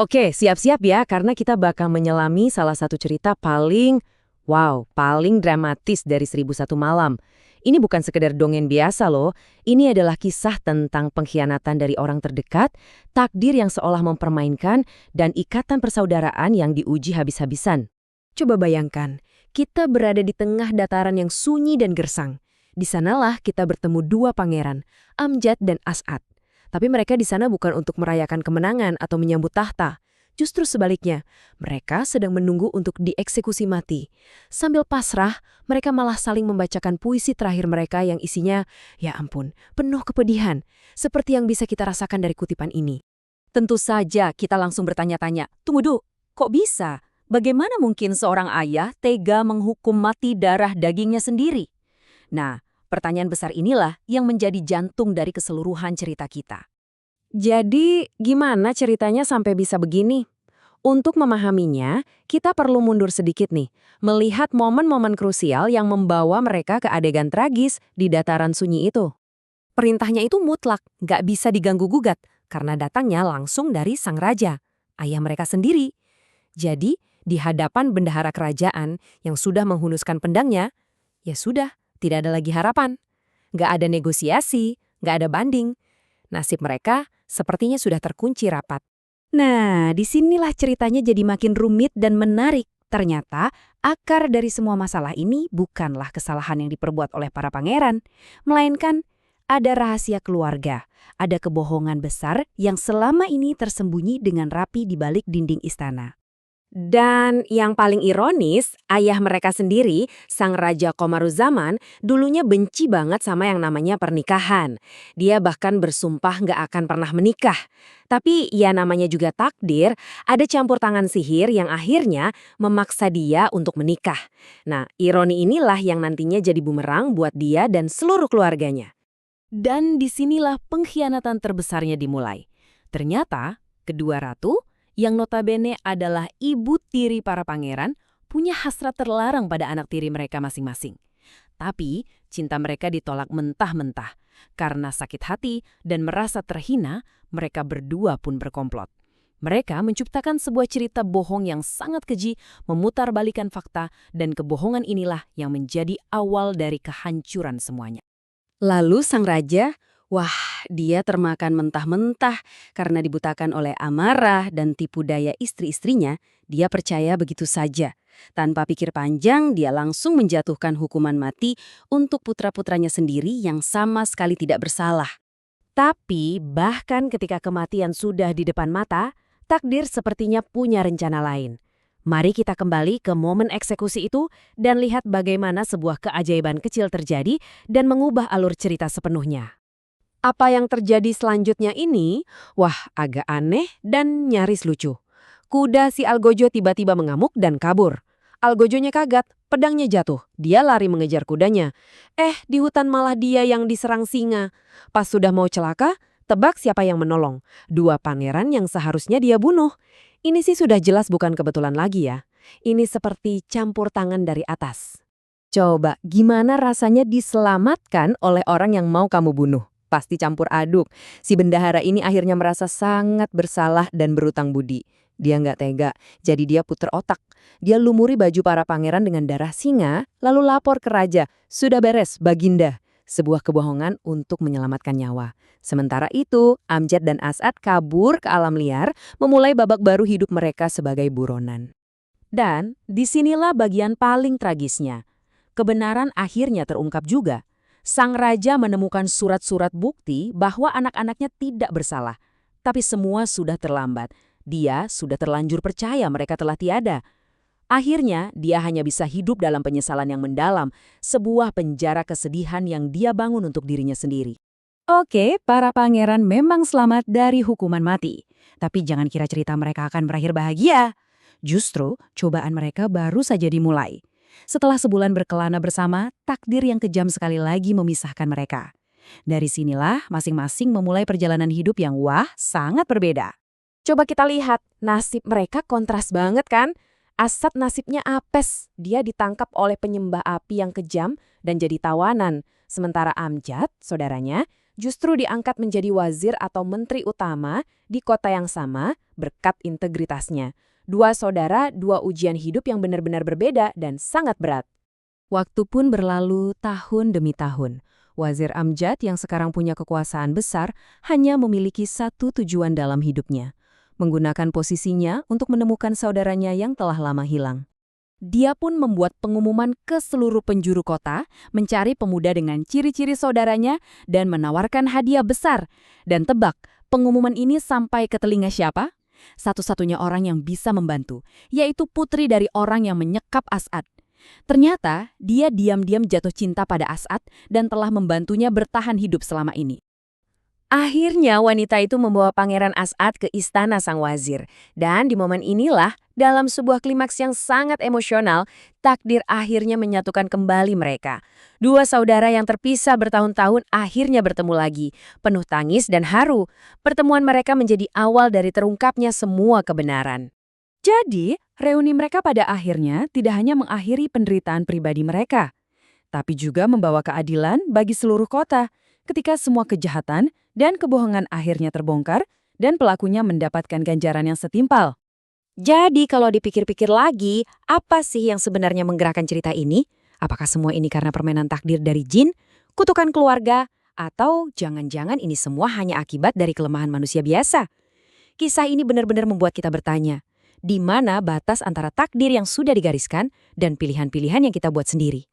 Oke, siap-siap ya, karena kita bakal menyelami salah satu cerita paling dramatis dari 1001 Malam. Ini bukan sekedar dongeng biasa loh, ini adalah kisah tentang pengkhianatan dari orang terdekat, takdir yang seolah mempermainkan, dan ikatan persaudaraan yang diuji habis-habisan. Coba bayangkan, kita berada di tengah dataran yang sunyi dan gersang. Di sanalah kita bertemu dua pangeran, Amjad dan As'ad. Tapi mereka di sana bukan untuk merayakan kemenangan atau menyambut tahta. Justru sebaliknya, mereka sedang menunggu untuk dieksekusi mati. Sambil pasrah, mereka malah saling membacakan puisi terakhir mereka yang isinya, ya ampun, penuh kepedihan. Seperti yang bisa kita rasakan dari kutipan ini. Tentu saja kita langsung bertanya-tanya, tunggu dulu, kok bisa? Bagaimana mungkin seorang ayah tega menghukum mati darah dagingnya sendiri? Nah, pertanyaan besar inilah yang menjadi jantung dari keseluruhan cerita kita. Jadi, gimana ceritanya sampai bisa begini? Untuk memahaminya, kita perlu mundur sedikit nih, melihat momen-momen krusial yang membawa mereka ke adegan tragis di dataran sunyi itu. Perintahnya itu mutlak, nggak bisa diganggu-gugat, karena datangnya langsung dari sang raja, ayah mereka sendiri. Jadi, di hadapan bendahara kerajaan yang sudah menghunuskan pedangnya, ya sudah, tidak ada lagi harapan. Nggak ada negosiasi, nggak ada banding. Nasib mereka sepertinya sudah terkunci rapat. Nah, disinilah ceritanya jadi makin rumit dan menarik. Ternyata, akar dari semua masalah ini bukanlah kesalahan yang diperbuat oleh para pangeran, melainkan ada rahasia keluarga, ada kebohongan besar yang selama ini tersembunyi dengan rapi di balik dinding istana. Dan yang paling ironis, ayah mereka sendiri, Sang Raja Komaruzaman, dulunya benci banget sama yang namanya pernikahan. Dia bahkan bersumpah nggak akan pernah menikah. Tapi ya namanya juga takdir, ada campur tangan sihir yang akhirnya memaksa dia untuk menikah. Nah, ironi inilah yang nantinya jadi bumerang buat dia dan seluruh keluarganya. Dan disinilah pengkhianatan terbesarnya dimulai. Ternyata, kedua ratu yang notabene adalah ibu tiri para pangeran, punya hasrat terlarang pada anak tiri mereka masing-masing. Tapi, cinta mereka ditolak mentah-mentah. Karena sakit hati dan merasa terhina, mereka berdua pun berkomplot. Mereka menciptakan sebuah cerita bohong yang sangat keji, memutarbalikan fakta, dan kebohongan inilah yang menjadi awal dari kehancuran semuanya. Lalu sang raja, wah, dia termakan mentah-mentah karena dibutakan oleh amarah dan tipu daya istri-istrinya. Dia percaya begitu saja. Tanpa pikir panjang, dia langsung menjatuhkan hukuman mati untuk putra-putranya sendiri yang sama sekali tidak bersalah. Tapi bahkan ketika kematian sudah di depan mata, takdir sepertinya punya rencana lain. Mari kita kembali ke momen eksekusi itu dan lihat bagaimana sebuah keajaiban kecil terjadi dan mengubah alur cerita sepenuhnya. Apa yang terjadi selanjutnya ini, wah agak aneh dan nyaris lucu. Kuda si Algojo tiba-tiba mengamuk dan kabur. Algojonya kaget, pedangnya jatuh. Dia lari mengejar kudanya. Di hutan malah dia yang diserang singa. Pas sudah mau celaka, tebak siapa yang menolong. Dua pangeran yang seharusnya dia bunuh. Ini sih sudah jelas bukan kebetulan lagi ya. Ini seperti campur tangan dari atas. Coba, gimana rasanya diselamatkan oleh orang yang mau kamu bunuh? Pasti campur aduk. Si bendahara ini akhirnya merasa sangat bersalah dan berutang budi. Dia nggak tega, jadi dia puter otak. Dia lumuri baju para pangeran dengan darah singa, lalu lapor ke raja. Sudah beres, Baginda. Sebuah kebohongan untuk menyelamatkan nyawa. Sementara itu, Amjad dan As'ad kabur ke alam liar, memulai babak baru hidup mereka sebagai buronan. Dan disinilah bagian paling tragisnya. Kebenaran akhirnya terungkap juga. Sang raja menemukan surat-surat bukti bahwa anak-anaknya tidak bersalah. Tapi semua sudah terlambat. Dia sudah terlanjur percaya mereka telah tiada. Akhirnya, dia hanya bisa hidup dalam penyesalan yang mendalam, sebuah penjara kesedihan yang dia bangun untuk dirinya sendiri. Oke, para pangeran memang selamat dari hukuman mati. Tapi jangan kira cerita mereka akan berakhir bahagia. Justru, cobaan mereka baru saja dimulai. Setelah sebulan berkelana bersama, takdir yang kejam sekali lagi memisahkan mereka. Dari sinilah masing-masing memulai perjalanan hidup yang sangat berbeda. Coba kita lihat, nasib mereka kontras banget kan? Asad nasibnya apes, dia ditangkap oleh penyembah api yang kejam dan jadi tawanan. Sementara Amjad, saudaranya, justru diangkat menjadi wazir atau menteri utama di kota yang sama berkat integritasnya. Dua saudara, dua ujian hidup yang benar-benar berbeda dan sangat berat. Waktu pun berlalu tahun demi tahun. Wazir Amjad yang sekarang punya kekuasaan besar hanya memiliki satu tujuan dalam hidupnya, menggunakan posisinya untuk menemukan saudaranya yang telah lama hilang. Dia pun membuat pengumuman ke seluruh penjuru kota, mencari pemuda dengan ciri-ciri saudaranya, dan menawarkan hadiah besar. Dan tebak, pengumuman ini sampai ke telinga siapa? Satu-satunya orang yang bisa membantu, yaitu putri dari orang yang menyekap As'ad. Ternyata, dia diam-diam jatuh cinta pada As'ad dan telah membantunya bertahan hidup selama ini. Akhirnya wanita itu membawa Pangeran As'ad ke istana sang wazir. Dan di momen inilah, dalam sebuah klimaks yang sangat emosional, takdir akhirnya menyatukan kembali mereka. Dua saudara yang terpisah bertahun-tahun akhirnya bertemu lagi, penuh tangis dan haru. Pertemuan mereka menjadi awal dari terungkapnya semua kebenaran. Jadi, reuni mereka pada akhirnya tidak hanya mengakhiri penderitaan pribadi mereka, tapi juga membawa keadilan bagi seluruh kota ketika semua kejahatan dan kebohongan akhirnya terbongkar dan pelakunya mendapatkan ganjaran yang setimpal. Jadi kalau dipikir-pikir lagi, apa sih yang sebenarnya menggerakkan cerita ini? Apakah semua ini karena permainan takdir dari jin, kutukan keluarga, atau jangan-jangan ini semua hanya akibat dari kelemahan manusia biasa? Kisah ini benar-benar membuat kita bertanya, di mana batas antara takdir yang sudah digariskan dan pilihan-pilihan yang kita buat sendiri?